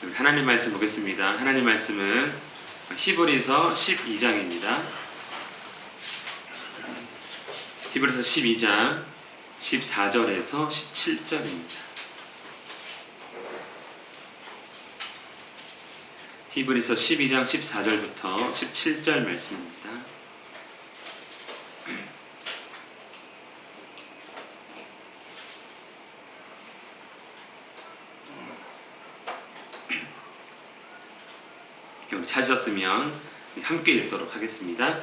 하나님 말씀 보겠습니다. 하나님 말씀은 히브리서 12장입니다. 히브리서 12장 14절에서 17절입니다. 히브리서 12장 14절부터 17절 말씀입니다. 찾으셨으면 함께 읽도록 하겠습니다.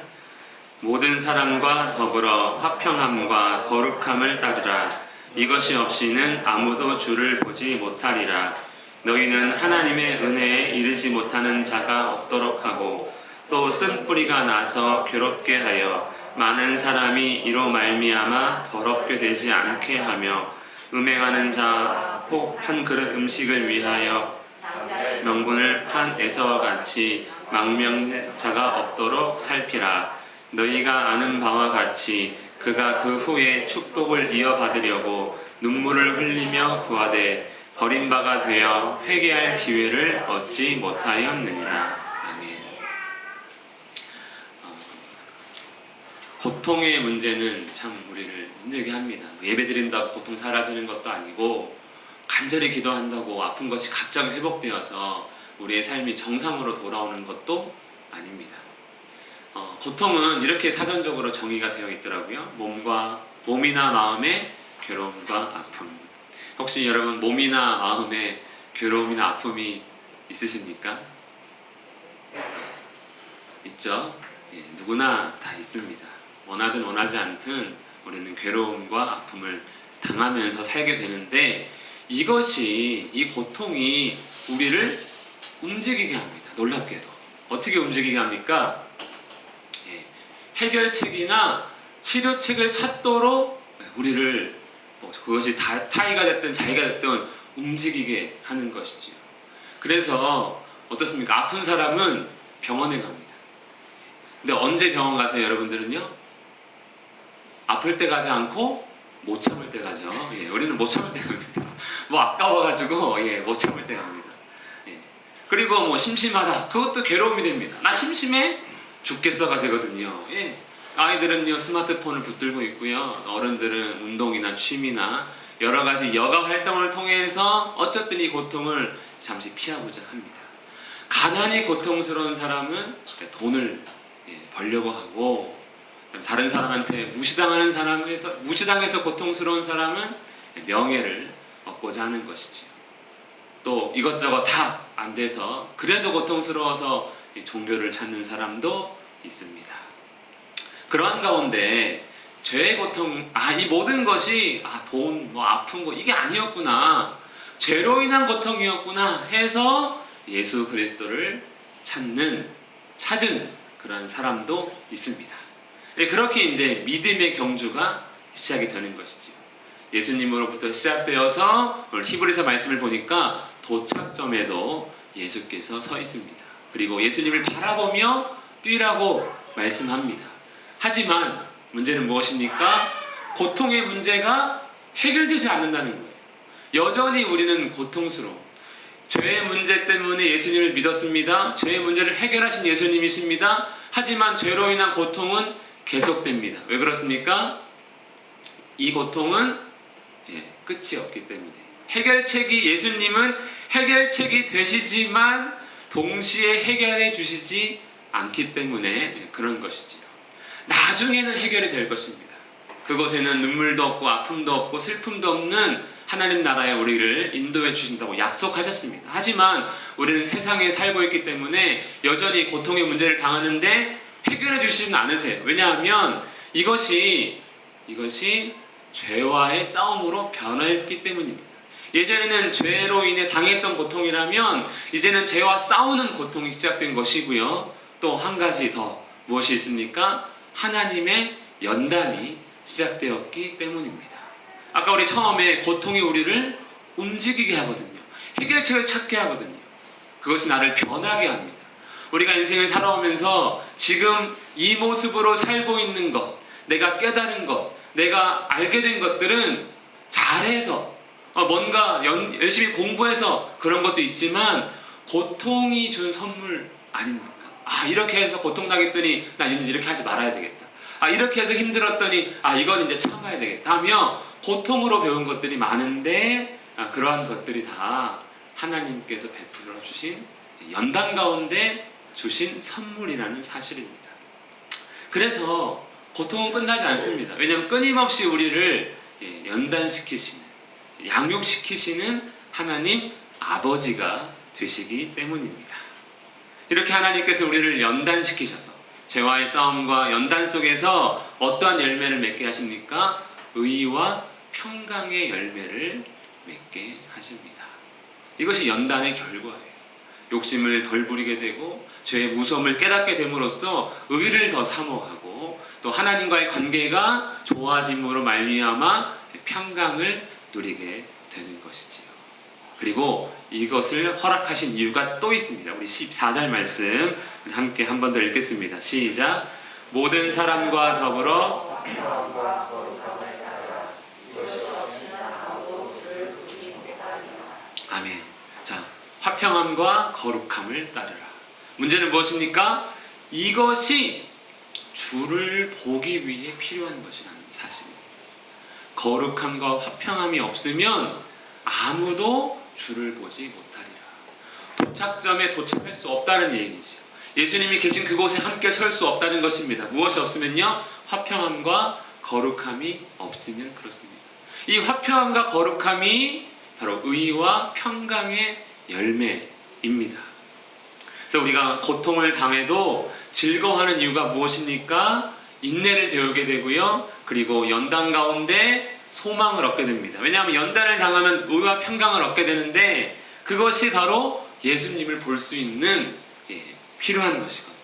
모든 사람과 더불어 화평함과 거룩함을 따르라. 이것이 없이는 아무도 주를 보지 못하리라. 너희는 하나님의 은혜에 이르지 못하는 자가 없도록 하고 또 쓴뿌리가 나서 괴롭게 하여 많은 사람이 이로 말미암아 더럽게 되지 않게 하며 음행하는 자 혹 한 그릇 음식을 위하여 명분을 판 에서와 같이 망명자가 없도록 살피라. 너희가 아는 바와 같이 그가 그 후에 축복을 이어받으려고 눈물을 흘리며 구하되 버림바가 되어 회개할 기회를 얻지 못하였느니라. 아멘. 고통의 문제는 참 우리를 힘들게 합니다. 예배드린다고 고통 사라지는 것도 아니고 간절히 기도한다고 아픈 것이 갑자기 회복되어서 우리의 삶이 정상으로 돌아오는 것도 아닙니다. 고통은 이렇게 사전적으로 정의가 되어 있더라고요. 몸이나 마음의 괴로움과 아픔. 혹시 여러분 몸이나 마음의 괴로움이나 아픔이 있으십니까? 있죠? 예, 누구나 다 있습니다. 원하든 원하지 않든 우리는 괴로움과 아픔을 당하면서 살게 되는데 이 고통이 우리를 움직이게 합니다. 놀랍게도. 어떻게 움직이게 합니까? 예, 해결책이나 치료책을 찾도록 우리를 그것이 타의가 됐든 자의가 됐든 움직이게 하는 것이지요. 그래서 어떻습니까? 아픈 사람은 병원에 갑니다. 근데 언제 병원 가세요, 여러분들은요? 아플 때 가지 않고 못 참을 때 가죠. 예, 우리는 못 참을 때 갑니다. 아까워가지고 못 참을 때 갑니다. 예. 그리고 심심하다. 그것도 괴로움이 됩니다. 나 심심해? 죽겠어가 되거든요. 예. 아이들은요 스마트폰을 붙들고 있고요. 어른들은 운동이나 취미나 여러 가지 여가 활동을 통해서 어쨌든 이 고통을 잠시 피하고자 합니다. 가난이 고통스러운 사람은 돈을 벌려고 하고, 다른 사람한테 무시당해서 고통스러운 사람은 명예를 얻고자 하는 것이지요. 또 이것저것 다 안 돼서 그래도 고통스러워서 종교를 찾는 사람도 있습니다. 그러한 가운데 죄의 고통, 이 모든 것이 돈, 아픈 거 이게 아니었구나, 죄로 인한 고통이었구나 해서 예수 그리스도를 찾은 그런 사람도 있습니다. 그렇게 이제 믿음의 경주가 시작이 되는 것이죠. 예수님으로부터 시작되어서 오늘 히브리서 말씀을 보니까 도착점에도 예수께서 서 있습니다. 그리고 예수님을 바라보며 뛰라고 말씀합니다. 하지만 문제는 무엇입니까? 고통의 문제가 해결되지 않는다는 거예요. 여전히 우리는 고통스러워. 죄의 문제 때문에 예수님을 믿었습니다. 죄의 문제를 해결하신 예수님이십니다. 하지만 죄로 인한 고통은 계속됩니다. 왜 그렇습니까? 이 고통은 끝이 없기 때문에. 예수님은 해결책이 되시지만 동시에 해결해 주시지 않기 때문에 그런 것이지요. 나중에는 해결이 될 것입니다. 그곳에는 눈물도 없고 아픔도 없고 슬픔도 없는 하나님 나라에 우리를 인도해 주신다고 약속하셨습니다. 하지만 우리는 세상에 살고 있기 때문에 여전히 고통의 문제를 당하는데 해결해 주시지는 않으세요. 왜냐하면 이것이 죄와의 싸움으로 변화했기 때문입니다. 예전에는 죄로 인해 당했던 고통이라면 이제는 죄와 싸우는 고통이 시작된 것이고요. 또 한 가지 더 무엇이 있습니까? 하나님의 연단이 시작되었기 때문입니다. 아까 우리 처음에 고통이 우리를 움직이게 하거든요. 해결책을 찾게 하거든요. 그것이 나를 변하게 합니다. 우리가 인생을 살아오면서 지금 이 모습으로 살고 있는 것, 내가 깨달은 것, 내가 알게 된 것들은 잘해서 뭔가 열심히 공부해서 그런 것도 있지만 고통이 준 선물 아닙니까? 이렇게 해서 고통당했더니 나 이렇게 하지 말아야 되겠다. 이렇게 해서 힘들었더니 이건 이제 참아야 되겠다 하며 고통으로 배운 것들이 많은데 그러한 것들이 다 하나님께서 베풀어 주신 연단 가운데 주신 선물이라는 사실입니다. 그래서 고통은 끝나지 않습니다. 왜냐하면 끊임없이 우리를 연단시키시는, 양육시키시는 하나님 아버지가 되시기 때문입니다. 이렇게 하나님께서 우리를 연단시키셔서 죄와의 싸움과 연단 속에서 어떠한 열매를 맺게 하십니까? 의와 평강의 열매를 맺게 하십니다. 이것이 연단의 결과예요. 욕심을 덜 부리게 되고 죄의 무서움을 깨닫게 됨으로써 의를 더 사모하고 또 하나님과의 관계가 좋아짐으로 말미암아 평강을 누리게 되는 것이지요. 그리고 이것을 허락하신 이유가 또 있습니다. 우리 14절 말씀 함께 한 번 더 읽겠습니다. 시작. 모든 사람과 더불어 아멘. 자, 화평함과 거룩함을 따르라. 문제는 무엇입니까? 이것이 주를 보기 위해 필요한 것이라는 사실입니다. 거룩함과 화평함이 없으면 아무도 주를 보지 못하리라. 도착점에 도착할 수 없다는 얘기죠. 예수님이 계신 그곳에 함께 설 수 없다는 것입니다. 무엇이 없으면요? 화평함과 거룩함이 없으면 그렇습니다. 이 화평함과 거룩함이 바로 의와 평강의 열매입니다. 그래서 우리가 고통을 당해도 즐거워하는 이유가 무엇입니까? 인내를 배우게 되고요. 그리고 연단 가운데 소망을 얻게 됩니다. 왜냐하면 연단을 당하면 의와 평강을 얻게 되는데 그것이 바로 예수님을 볼 수 있는 필요한 것이거든요.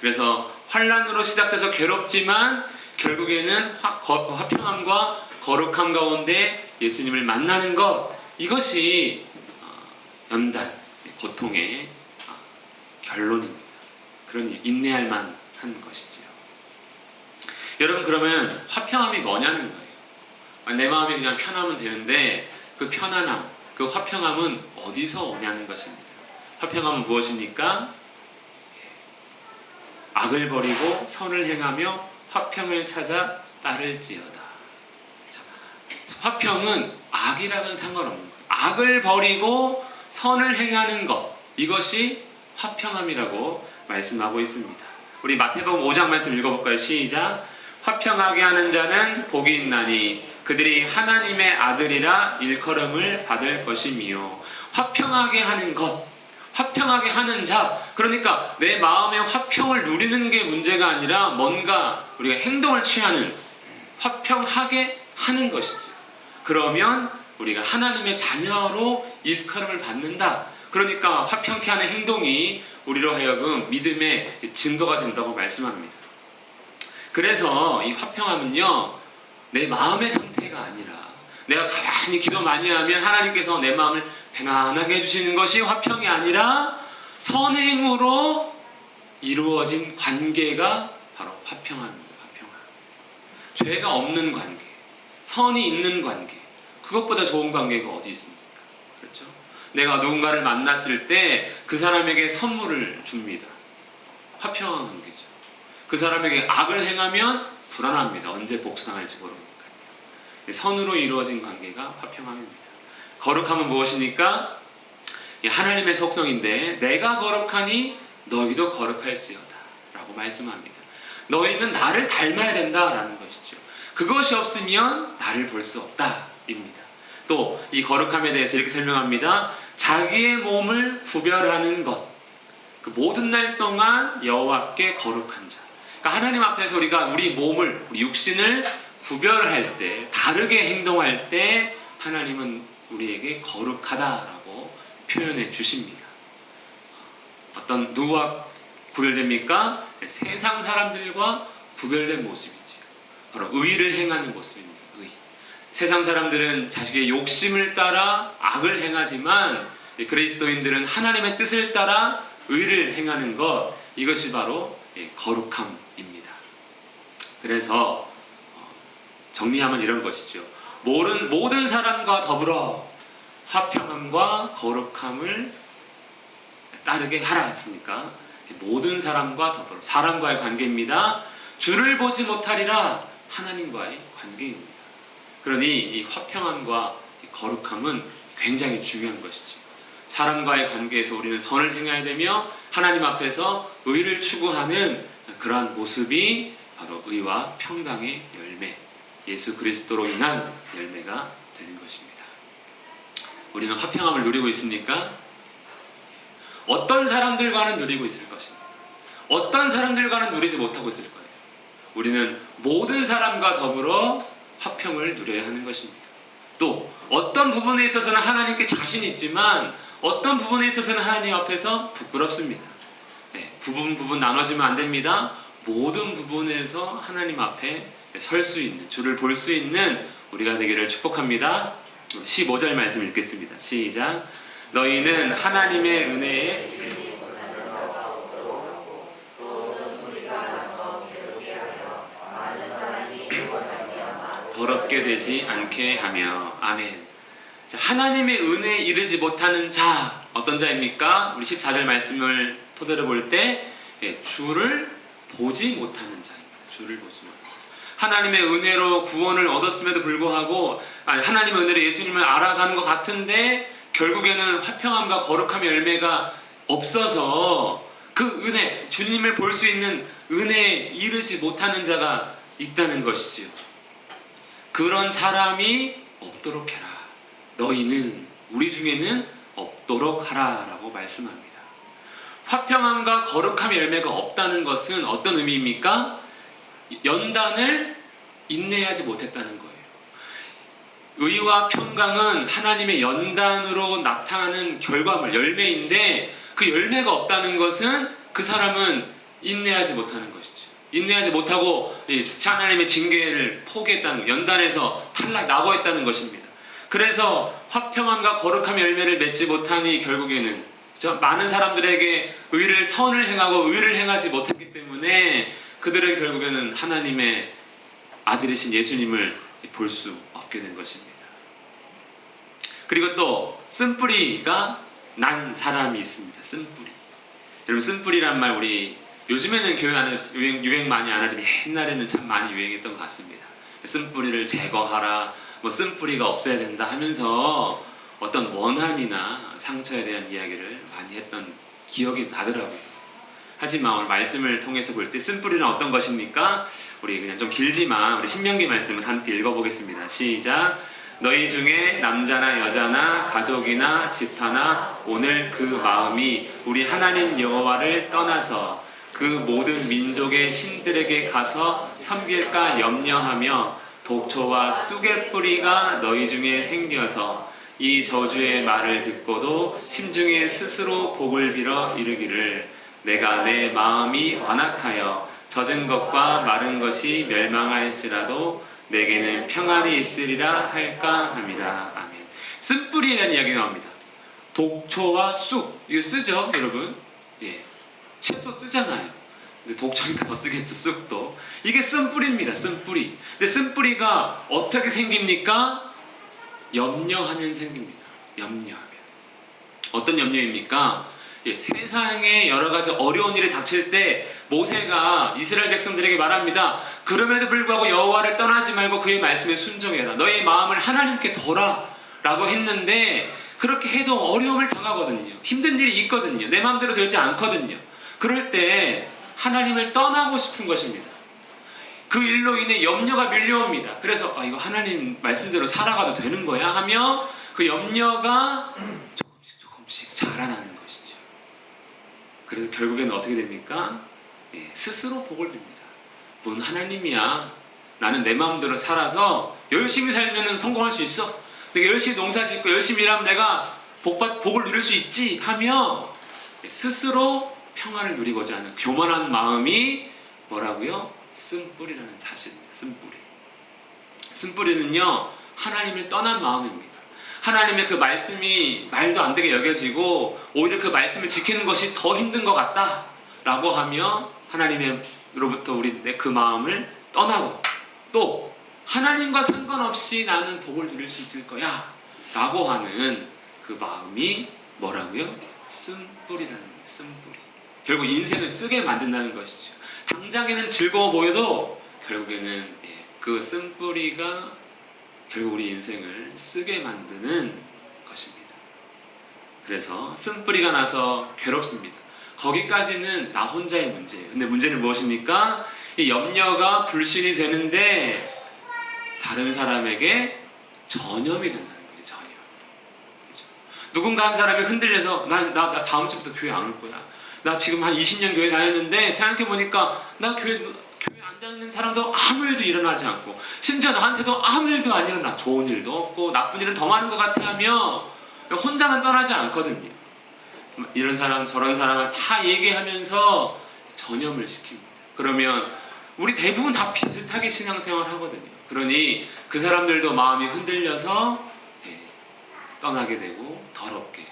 그래서 환난으로 시작돼서 괴롭지만 결국에는 화평함과 거룩함 가운데 예수님을 만나는 것, 이것이 연단, 고통의 결론입니다. 그러니 인내할 만한 것이지요. 여러분, 그러면 화평함이 뭐냐는 거예요. 내 마음이 그냥 편하면 되는데 그 편안함, 그 화평함은 어디서 오냐는 것입니다. 화평함은 무엇입니까? 악을 버리고 선을 행하며 화평을 찾아 따를지어다. 자, 화평은 악이랑은 상관없는 거예요. 악을 버리고 선을 행하는 것, 이것이 화평함이라고 말씀하고 있습니다. 우리 마태복음 5장 말씀 읽어볼까요? 시작. 화평하게 하는 자는 복이 있나니 그들이 하나님의 아들이라 일컬음을 받을 것이미요. 화평하게 하는 것, 화평하게 하는 자, 그러니까 내 마음의 화평을 누리는 게 문제가 아니라 뭔가 우리가 행동을 취하는, 화평하게 하는 것이죠. 그러면 우리가 하나님의 자녀로 일컬음을 받는다. 그러니까 화평케 하는 행동이 우리로 하여금 믿음의 증거가 된다고 말씀합니다. 그래서 이 화평함은요, 내 마음의 상태가 아니라 내가 가만히 기도 많이 하면 하나님께서 내 마음을 평안하게 해주시는 것이 화평이 아니라 선행으로 이루어진 관계가 바로 화평함입니다. 화평함. 죄가 없는 관계, 선이 있는 관계, 그것보다 좋은 관계가 어디 있습니까? 그렇죠? 내가 누군가를 만났을 때 그 사람에게 선물을 줍니다. 화평한 관계죠. 그 사람에게 악을 행하면 불안합니다. 언제 복수당할지 모르니까요. 선으로 이루어진 관계가 화평함입니다. 거룩함은 무엇입니까? 하나님의 속성인데 내가 거룩하니 너희도 거룩할지어다 라고 말씀합니다. 너희는 나를 닮아야 된다라는 것이죠. 그것이 없으면 나를 볼 수 없다 입니다. 또 이 거룩함에 대해서 이렇게 설명합니다. 자기의 몸을 구별하는 것, 그 모든 날 동안 여호와께 거룩한 자. 그러니까 하나님 앞에서 우리가 우리 몸을, 우리 육신을 구별할 때, 다르게 행동할 때 하나님은 우리에게 거룩하다라고 표현해 주십니다. 어떤 누구와 구별됩니까? 세상 사람들과 구별된 모습이죠. 바로 의를 행하는 모습입니다. 의. 세상 사람들은 자식의 욕심을 따라 악을 행하지만 그리스도인들은 하나님의 뜻을 따라 의를 행하는 것, 이것이 바로 거룩함입니다. 그래서 정리하면 이런 것이죠. 모든 사람과 더불어 화평함과 거룩함을 따르게 하라 했으니까 모든 사람과 더불어 사람과의 관계입니다. 주를 보지 못하리라 하나님과의 관계입니다. 그러니 이 화평함과 이 거룩함은 굉장히 중요한 것이죠. 사람과의 관계에서 우리는 선을 행해야 되며 하나님 앞에서 의를 추구하는 그러한 모습이 바로 의와 평강의 열매, 예수 그리스도로 인한 열매가 되는 것입니다. 우리는 화평함을 누리고 있습니까? 어떤 사람들과는 누리고 있을 것입니다. 어떤 사람들과는 누리지 못하고 있을 거예요. 우리는 모든 사람과 더불어 화평을 누려야 하는 것입니다. 또 어떤 부분에 있어서는 하나님께 자신 있지만 어떤 부분에 있어서는 하나님 앞에서 부끄럽습니다. 부분 나눠지면 안 됩니다. 모든 부분에서 하나님 앞에 설 수 있는, 주를 볼 수 있는 우리가 되기를 축복합니다. 15절 말씀 읽겠습니다. 시작. 너희는 하나님의 은혜에 더럽게 되지 않게 하며. 아멘. 자, 하나님의 은혜에 이르지 못하는 자, 어떤 자입니까? 우리 14절 말씀을 토대로 볼 때 주를 보지 못하는 자입니다. 주를 보지 못하는 자. 하나님의 은혜로 구원을 얻었음에도 불구하고 하나님의 은혜로 예수님을 알아가는 것 같은데 결국에는 화평함과 거룩함의 열매가 없어서 그 은혜, 주님을 볼 수 있는 은혜에 이르지 못하는 자가 있다는 것이지요. 그런 사람이 없도록 해라. 너희는, 우리 중에는 없도록 하라 라고 말씀합니다. 화평함과 거룩함의 열매가 없다는 것은 어떤 의미입니까? 연단을 인내하지 못했다는 거예요. 의와 평강은 하나님의 연단으로 나타나는 결과물, 열매인데 그 열매가 없다는 것은 그 사람은 인내하지 못하는 것이죠. 인내하지 못하고 하나님의 징계를 포기했다는, 연단에서 탈락, 낙오했다는 것입니다. 그래서 화평함과 거룩함의 열매를 맺지 못하니 결국에는 많은 사람들에게 선을 행하고 의를 행하지 못했기 때문에 그들은 결국에는 하나님의 아들이신 예수님을 볼 수 없게 된 것입니다. 그리고 또 쓴뿌리가 난 사람이 있습니다. 쓴뿌리. 여러분, 쓴뿌리란 말 우리 요즘에는 교회 안에 유행 많이 안 하지만 옛날에는 참 많이 유행했던 것 같습니다. 쓴뿌리를 제거하라, 쓴뿌리가 없어야 된다 하면서 어떤 원한이나 상처에 대한 이야기를 많이 했던 기억이 나더라고요. 하지만 오늘 말씀을 통해서 볼 때 쓴뿌리는 어떤 것입니까? 우리 그냥 좀 길지만 우리 신명기 말씀을 함께 읽어보겠습니다. 시작. 너희 중에 남자나 여자나 가족이나 집하나 오늘 그 마음이 우리 하나님 여호와를 떠나서 그 모든 민족의 신들에게 가서 섬길까 염려하며 독초와 쑥의 뿌리가 너희 중에 생겨서 이 저주의 말을 듣고도 심중에 스스로 복을 빌어 이르기를 내가 내 마음이 완악하여 젖은 것과 마른 것이 멸망할지라도 내게는 평안이 있으리라 할까 함이라. 아멘. 쓴뿌리에 대한 이야기 나옵니다. 독초와 쑥, 이거 쓰죠 여러분? 채소 쓰잖아요. 근데 독초니까 더 쓰겠죠. 쑥도. 이게 쓴뿌리입니다. 쓴뿌리. 근데 쓴뿌리가 어떻게 생깁니까? 염려하면 생깁니다. 염려하면. 어떤 염려입니까? 세상에 여러 가지 어려운 일이 닥칠 때 모세가 이스라엘 백성들에게 말합니다. 그럼에도 불구하고 여호와를 떠나지 말고 그의 말씀에 순종해라. 너의 마음을 하나님께 둬라 라고 했는데 그렇게 해도 어려움을 당하거든요. 힘든 일이 있거든요. 내 마음대로 되지 않거든요. 그럴 때 하나님을 떠나고 싶은 것입니다. 그 일로 인해 염려가 밀려옵니다. 그래서 이거 하나님 말씀대로 살아가도 되는 거야 하며 그 염려가 조금씩 자라나는 것이죠. 그래서 결국에는 어떻게 됩니까? 스스로 복을 빕니다. 뭔 하나님이야. 나는 내 마음대로 살아서 열심히 살면 성공할 수 있어. 내가 열심히 농사 짓고 열심히 일하면 내가 복을 누릴 수 있지 하며 스스로 평안을 누리고자 하는 교만한 마음이 뭐라고요? 쓴뿌리라는 사실입니다. 쓴뿌리. 쓴뿌리는요, 하나님을 떠난 마음입니다. 하나님의 그 말씀이 말도 안 되게 여겨지고 오히려 그 말씀을 지키는 것이 더 힘든 것 같다 라고 하며 하나님으로부터 우리 그 마음을 떠나고 또 하나님과 상관없이 나는 복을 누릴 수 있을 거야 라고 하는 그 마음이 뭐라고요? 쓴뿌리라는 거예요. 쓴뿌리. 결국 인생을 쓰게 만든다는 것이죠. 당장에는 즐거워 보여도 결국에는 그 쓴뿌리가 결국 우리 인생을 쓰게 만드는 것입니다. 그래서 쓴뿌리가 나서 괴롭습니다. 거기까지는 나 혼자의 문제예요. 근데 문제는 무엇입니까? 이 염려가 불신이 되는데 다른 사람에게 전염이 된다는 거예요. 전염. 그렇죠? 누군가 한 사람이 흔들려서 나 다음 주부터 교회 안 올 거야. 나 지금 한 20년 교회 다녔는데 생각해보니까 나 교회 안 다니는 사람도 아무 일도 일어나지 않고 심지어 나한테도 아무 일도 안 일어나. 좋은 일도 없고 나쁜 일은 더 많은 것 같아 하며 혼자만 떠나지 않거든요. 이런 사람 저런 사람은 다 얘기하면서 전염을 시킵니다. 그러면 우리 대부분 다 비슷하게 신앙생활 하거든요. 그러니 그 사람들도 마음이 흔들려서 떠나게 되고 더럽게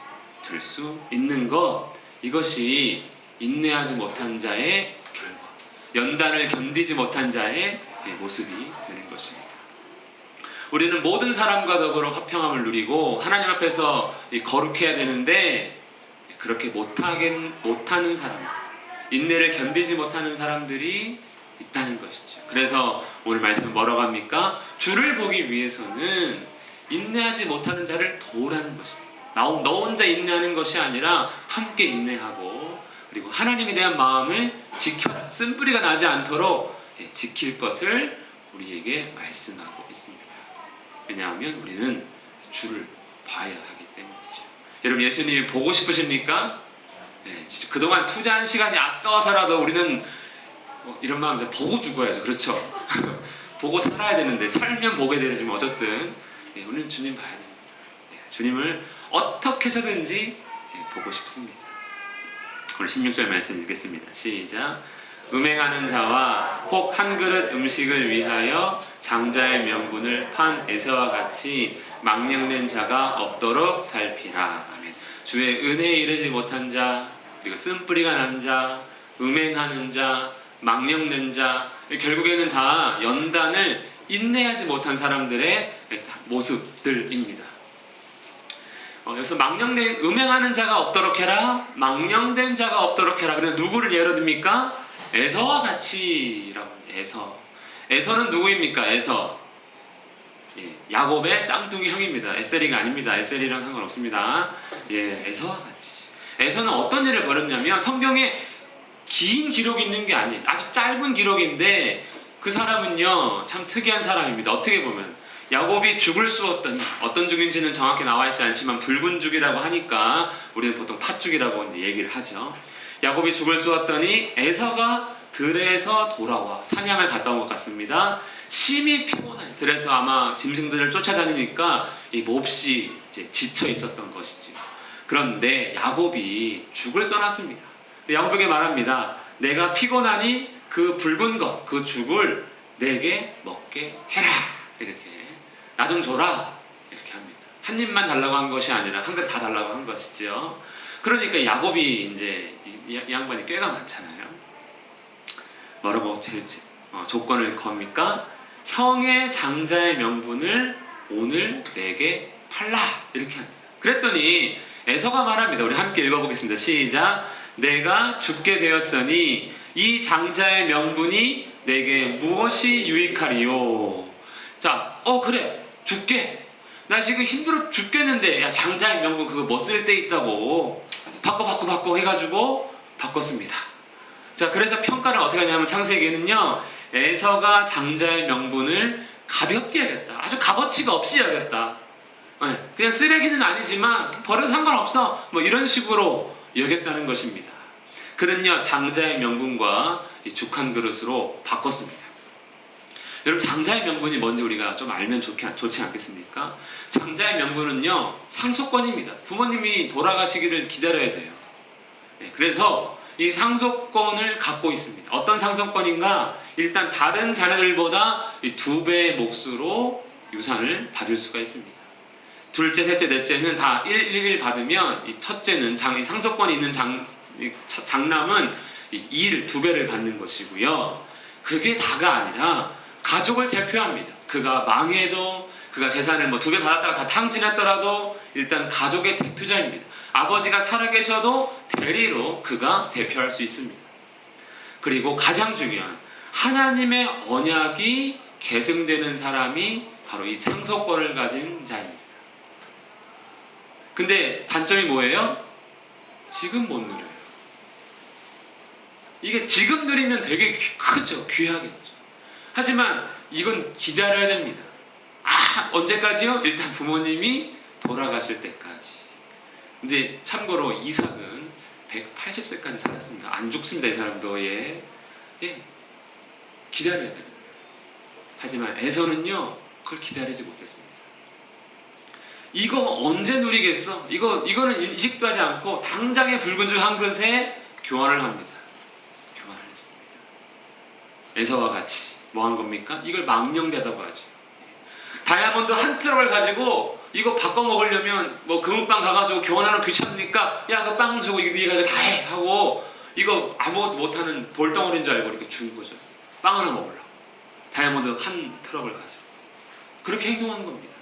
될 수 있는 것, 이것이 인내하지 못한 자의 결과, 연단을 견디지 못한 자의 모습이 되는 것입니다. 우리는 모든 사람과 더불어 화평함을 누리고 하나님 앞에서 거룩해야 되는데 그렇게 못하는 사람들, 인내를 견디지 못하는 사람들이 있다는 것이죠. 그래서 오늘 말씀 뭐라고 합니까? 주를 보기 위해서는 인내하지 못하는 자를 도우라는 것입니다. 너 혼자 인내하는 것이 아니라 함께 인내하고 그리고 하나님에 대한 마음을 지켜라. 쓴뿌리가 나지 않도록 지킬 것을 우리에게 말씀하고 있습니다. 왜냐하면 우리는 주를 봐야 하기 때문이죠. 여러분 예수님이 보고 싶으십니까? 그동안 투자한 시간이 아까워서라도 우리는 이런 마음 보고 죽어야죠. 그렇죠? 보고 살아야 되는데 살면 보게 되지만 어쨌든 우리는 주님 봐야 됩니다. 주님을 어떻게 해서든지 보고 싶습니다. 오늘 16절 말씀 읽겠습니다. 시작. 음행하는 자와 혹 한 그릇 음식을 위하여 장자의 명분을 판 에서와 같이 망령된 자가 없도록 살피라. 아멘. 주의 은혜에 이르지 못한 자, 그리고 쓴뿌리가 난 자, 음행하는 자, 망령된 자, 결국에는 다 연단을 인내하지 못한 사람들의 모습들입니다. 여기서 음행하는 자가 없도록 해라, 망령된 자가 없도록 해라. 그런데 누구를 예로 듭니까? 에서와 같이라고. 에서는 누구입니까? 야곱의 쌍둥이 형입니다. 에셀이가 아닙니다. 에셀이랑 상관없습니다. 에서와 같이. 에서는 어떤 일을 벌였냐면 성경에 긴 기록이 있는 게 아니에요. 아주 짧은 기록인데 그 사람은요 참 특이한 사람입니다. 어떻게 보면 야곱이 죽을 쑤었더니, 어떤 죽인지는 정확히 나와 있지 않지만 붉은 죽이라고 하니까 우리는 보통 팥죽이라고 이제 얘기를 하죠. 야곱이 죽을 쑤었더니 에서가 들에서 돌아와 사냥을 갔다 온 것 같습니다. 심히 피곤해. 들에서 아마 짐승들을 쫓아다니니까 이 몹시 이제 지쳐 있었던 것이죠. 그런데 야곱이 죽을 써놨습니다. 야곱에게 말합니다. 내가 피곤하니 그 붉은 것, 그 죽을 내게 먹게 해라. 이렇게. 나 좀 줘라. 이렇게 합니다. 한 입만 달라고 한 것이 아니라 한 그릇 다 달라고 한 것이죠. 그러니까 야곱이 이제 이 양반이 꾀가 많잖아요. 뭐라고 조건을 겁니까? 형의 장자의 명분을 오늘 내게 팔라. 이렇게 합니다. 그랬더니 에서가 말합니다. 우리 함께 읽어보겠습니다. 시작. 내가 죽게 되었으니 이 장자의 명분이 내게 무엇이 유익하리요? 자, 그래. 죽게. 나 지금 힘들어 죽겠는데, 야, 장자의 명분 그거 뭐 쓸 데 있다고. 바꿔 해가지고 바꿨습니다. 자, 그래서 평가를 어떻게 하냐면 창세기에는요, 에서가 장자의 명분을 가볍게 하겠다. 아주 값어치가 없이 여겼다. 그냥 쓰레기는 아니지만 버려도 상관없어. 뭐 이런 식으로 여겼다는 것입니다. 그는요, 장자의 명분과 이 죽 한 그릇으로 바꿨습니다. 여러분, 장자의 명분이 뭔지 우리가 좀 알면 좋지 않겠습니까? 장자의 명분은요, 상속권입니다. 부모님이 돌아가시기를 기다려야 돼요. 그래서 이 상속권을 갖고 있습니다. 어떤 상속권인가? 일단 다른 자녀들보다 2배의 몫으로 유산을 받을 수가 있습니다. 둘째, 셋째, 넷째는 다 1 받으면 이 첫째는 이 상속권이 있는 장남은 2배를 받는 것이고요. 그게 다가 아니라 가족을 대표합니다. 그가 망해도, 그가 재산을 2배 받았다가 다 탕진했더라도 일단 가족의 대표자입니다. 아버지가 살아계셔도 대리로 그가 대표할 수 있습니다. 그리고 가장 중요한 하나님의 언약이 계승되는 사람이 바로 이 상속권을 가진 자입니다. 근데 단점이 뭐예요? 지금 못 누려요. 이게 지금 누리면 되게 크죠. 귀하겠죠. 하지만 이건 기다려야 됩니다. 언제까지요? 일단 부모님이 돌아가실 때까지. 근데 참고로 이삭은 180세까지 살았습니다. 안 죽습니다. 이 사람도. 예. 기다려야 됩니다. 하지만 에서는요, 그걸 기다리지 못했습니다. 이거 언제 누리겠어? 이거는 인식도 하지 않고 당장에 붉은 죽 한 그릇에 교환을 합니다. 교환을 했습니다. 에서와 같이 뭐 한 겁니까? 이걸 망령되다고 하죠. 다이아몬드 한 트럭을 가지고 이거 바꿔 먹으려면 뭐 금은빵 가가지고 교환하는 귀찮으니까 야, 그 빵 주고 네가 이거 다 해 하고 이거 아무것도 못하는 돌덩어리인 줄 알고 이렇게 준 거죠. 빵 하나 먹으려고. 다이아몬드 한 트럭을 가지고 그렇게 행동한 겁니다.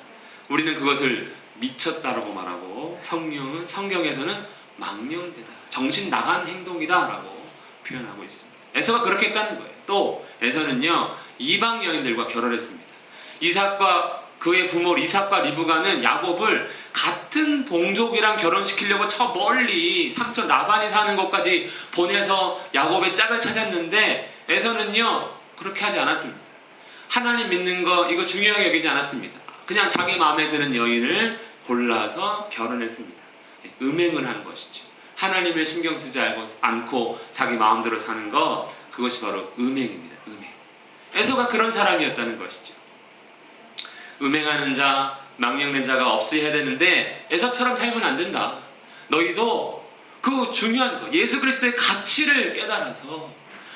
우리는 그것을 미쳤다라고 말하고 성경에서는 망령되다, 정신 나간 행동이다라고 표현하고 있습니다. 에서가 그렇게 했다는 거예요. 또 에서는요, 이방 여인들과 결혼했습니다. 이삭과 그의 부모 이삭과 리브가는 야곱을 같은 동족이랑 결혼시키려고 저 멀리 삼촌 라반이 사는 곳까지 보내서 야곱의 짝을 찾았는데 에서는요, 그렇게 하지 않았습니다. 하나님 믿는 거 이거 중요하게 여기지 않았습니다. 그냥 자기 마음에 드는 여인을 골라서 결혼했습니다. 음행을 한 것이죠. 하나님을 신경 쓰지 않고 자기 마음대로 사는 것, 그것이 바로 음행입니다. 음행. 에서가 그런 사람이었다는 것이죠. 음행하는 자, 망령된 자가 없어야 되는데 에서처럼 살면 안 된다. 너희도 그 중요한 거, 예수 그리스도의 가치를 깨달아서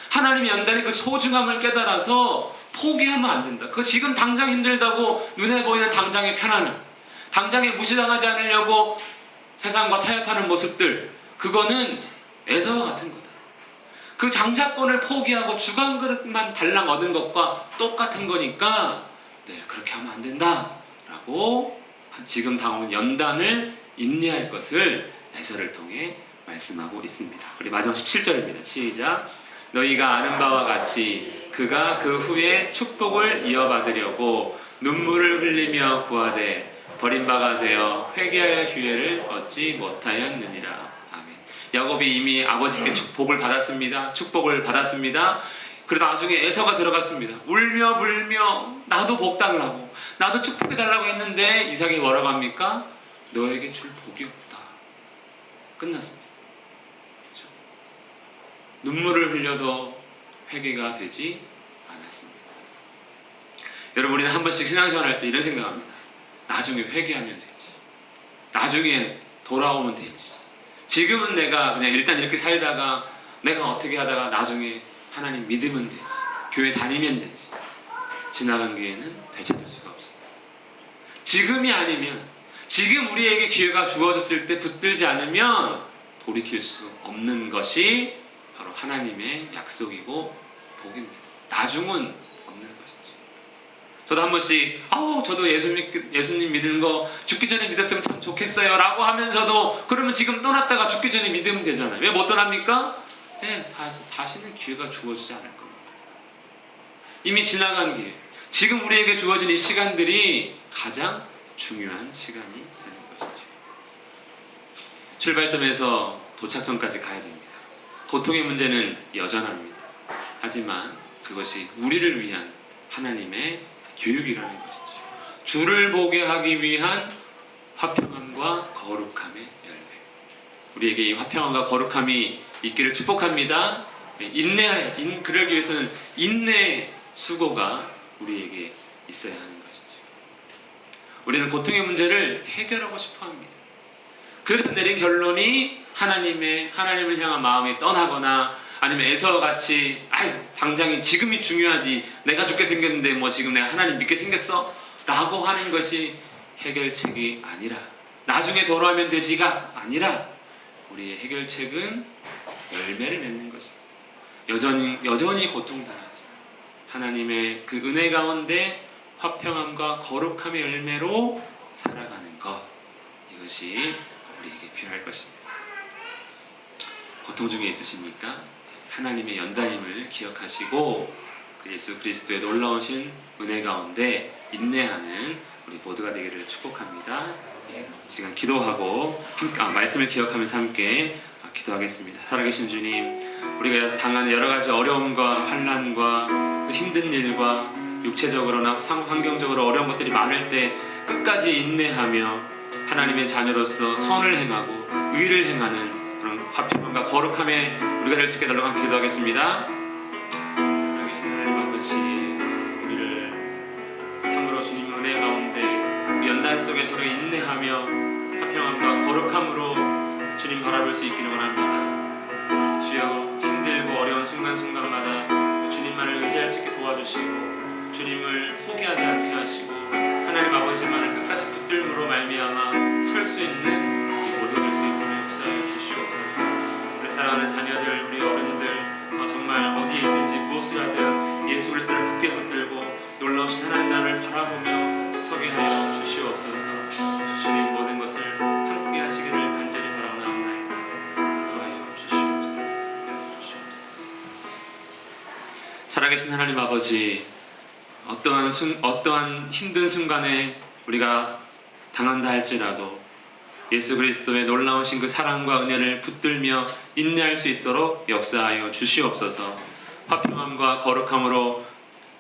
하나님이 연단의 그 소중함을 깨달아서 포기하면 안 된다. 그거 지금 당장 힘들다고 눈에 보이는 당장의 편안함, 당장에 무시당하지 않으려고 세상과 타협하는 모습들, 그거는 에서와 같은 거다. 그 장자권을 포기하고 주간 그릇만 달랑 얻은 것과 똑같은 거니까 그렇게 하면 안 된다라고 지금 당하는 연단을 인내할 것을 에서를 통해 말씀하고 있습니다. 우리 마지막 17절입니다. 시작. 너희가 아는 바와 같이 그가 그 후에 축복을 이어받으려고 눈물을 흘리며 구하되 버림바가 되어 회개할 기회를 얻지 못하였느니라. 아멘. 야곱이 이미 아버지께 복을 받았습니다. 축복을 받았습니다. 그러다 나중에 에서가 들어갔습니다. 울며 불며 나도 복 달라고, 나도 축복해 달라고 했는데 이삭이 뭐라고 합니까? 너에게 줄 복이 없다. 끝났습니다. 그렇죠? 눈물을 흘려도 회개가 되지 않았습니다. 여러분, 우리는 한 번씩 신앙생활 할 때 이런 생각합니다. 나중에 회개하면 되지. 나중에 돌아오면 되지. 지금은 내가 그냥 일단 이렇게 살다가 내가 어떻게 하다가 나중에 하나님 믿으면 되지. 교회 다니면 되지. 지나간 기회는 되찾을 수가 없습니다. 지금이 아니면, 지금 우리에게 기회가 주어졌을 때 붙들지 않으면 돌이킬 수 없는 것이 바로 하나님의 약속이고 복입니다. 나중은 없는 것이죠. 저도 한 번씩 저도 예수님 믿는 거 죽기 전에 믿었으면 참 좋겠어요 라고 하면서도, 그러면 지금 떠났다가 죽기 전에 믿으면 되잖아요. 왜 못 떠납니까? 다시는 기회가 주어지지 않을 겁니다. 이미 지나간 기회, 지금 우리에게 주어진 이 시간들이 가장 중요한 시간이 되는 것이죠. 출발점에서 도착점까지 가야 됩니다. 고통의 문제는 여전합니다. 하지만 그것이 우리를 위한 하나님의 교육이라는 것이죠. 주를 보게 하기 위한 화평함과 거룩함의 열매. 우리에게 이 화평함과 거룩함이 있기를 축복합니다. 그러기 위해서는 인내, 수고가 우리에게 있어야 하는 것이죠. 우리는 고통의 문제를 해결하고 싶어 합니다. 그래서 내린 결론이 하나님을 향한 마음이 떠나거나, 아니면 에서와 같이 당장이 지금이 중요하지, 내가 죽게 생겼는데 뭐 지금 내가 하나님 믿게 생겼어? 라고 하는 것이 해결책이 아니라, 나중에 돌아오면 되지가 아니라, 우리의 해결책은 열매를 맺는 것입니다. 여전히 고통당하지만 하나님의 그 은혜 가운데 화평함과 거룩함의 열매로 살아가는 것, 이것이 우리에게 필요할 것입니다. 고통 중에 있으십니까? 하나님의 연단임을 기억하시고 그 예수 그리스도의 놀라우신 은혜 가운데 인내하는 우리 모두가 되기를 축복합니다. 이 시간 기도하고 말씀을 기억하면서 함께 기도하겠습니다. 살아계신 주님, 우리가 당하는 여러 가지 어려움과 환난과 힘든 일과 육체적으로나 환경적으로 어려운 것들이 많을 때 끝까지 인내하며 하나님의 자녀로서 선을 행하고 의를 행하는 그런 화평함과 거룩함에 우리가 될 수 있게 달라고 함께 기도하겠습니다. 살아계신 하나님 아버지, 우리를 참으로 주님 은혜 가운데 연단 속에 서로 인내하며 화평함과 거룩함으로 주님 바라볼 수 있기를 원합니다. 주여, 힘들고 어려운 순간순간마다 주님만을 의지할 수 있게 도와주시고 주님을 포기하지 않게 하시고 하나님 아버지만을 끝까지 붙들므로 말미암아 설 수 있는 우리 모두가 될 수 있도록 역사해 주시옵소서. 우리 사랑하는 자녀들, 우리 어른들 정말 어디에 있는지 무엇을 하든 예수 그리스도를 굳게 붙들고 놀라우신 하나님 나라를 바라보며 서게 하여 주시옵소서. 주님 모든 것을 함께 하시기를 간절히 바라옵나이다. 도와여 주시옵소서. 살아계신 하나님 아버지, 어떠한 힘든 순간에 우리가 당한다 할지라도 예수 그리스도의 놀라우신 그 사랑과 은혜를 붙들며 인내할 수 있도록 역사하여 주시옵소서. 화평함과 거룩함으로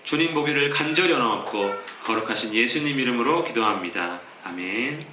주님 보기를 간절히 원하옵고 거룩하신 예수님 이름으로 기도합니다. 아멘.